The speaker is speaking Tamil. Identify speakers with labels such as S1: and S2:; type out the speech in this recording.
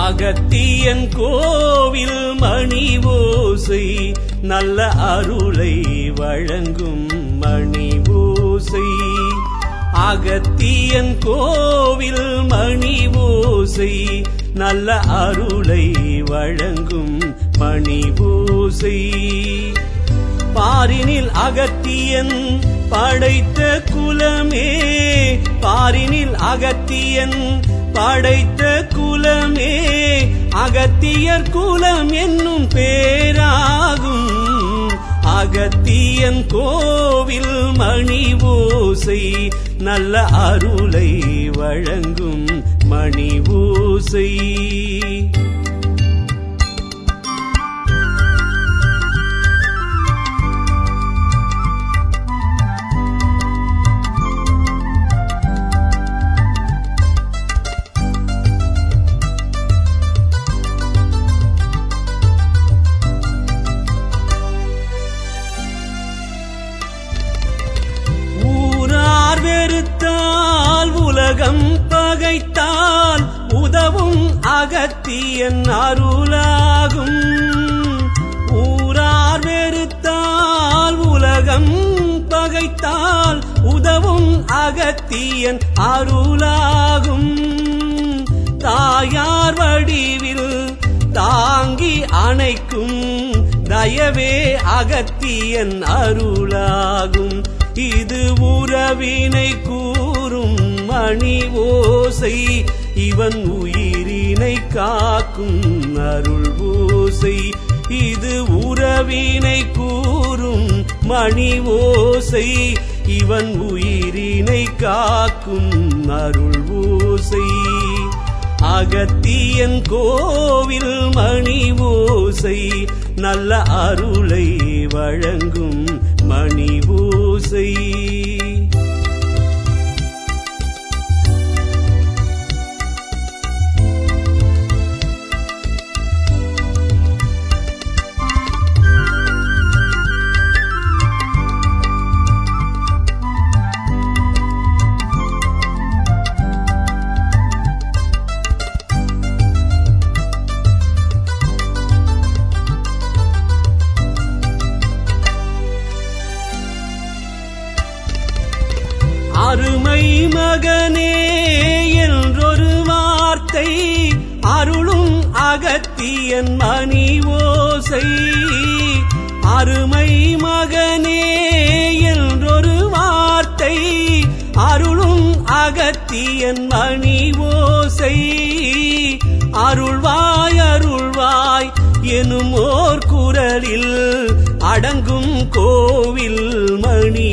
S1: அகத்தியன் கோவில் மணி ஓசை நல்ல அருளை வழங்கும் மணி ஓசை. அகத்தியன் கோவில் மணி ஓசை நல்ல அருளை வழங்கும் மணி ஓசை. பாரினில் அகத்தியன் படைத்த குலமே, பாரினில் அகத்தியன் படைத்த குலமே, அகத்தியர் குலம் என்னும் பேராகும். அகத்தியன் கோவில் மணி ஓசை நல்ல அருளை வழங்கும் மணி ஓசை. வெறுத்தால் உலகம் பகைத்தால் உதவும் அகத்தியன் அருளாகும். ஊரார் வெறுத்தால் உலகம் பகைத்தால் உதவும் அகத்தியன் அருளாகும். தாயார் வடிவில் தாங்கி அணைக்கும் தயவே அகத்தியன் அருளாகும். இது உறவினை கூறும் மணி ஓசை, இவன் உயிரினை காக்கும் அருள் ஓசை. இது உறவினை கூறும் மணி ஓசை, இவன் உயிரினை காக்கும் அருள் ஓசை. அகத்தியன் கோவில் மணி ஓசை நல்ல அருளை வழங்கும் மணி ஓசை. அருமை மகனே என்றொரு வார்த்தை அருளும் அகத்தியன் மணி ஓசை. அருமை மகனே என்றொரு வார்த்தை அருளும் அகத்தியன் மணி ஓசை. அருள்வாய் அருள்வாய் எனும் ஓர் குரலில் அடங்கும் கோவில் மணி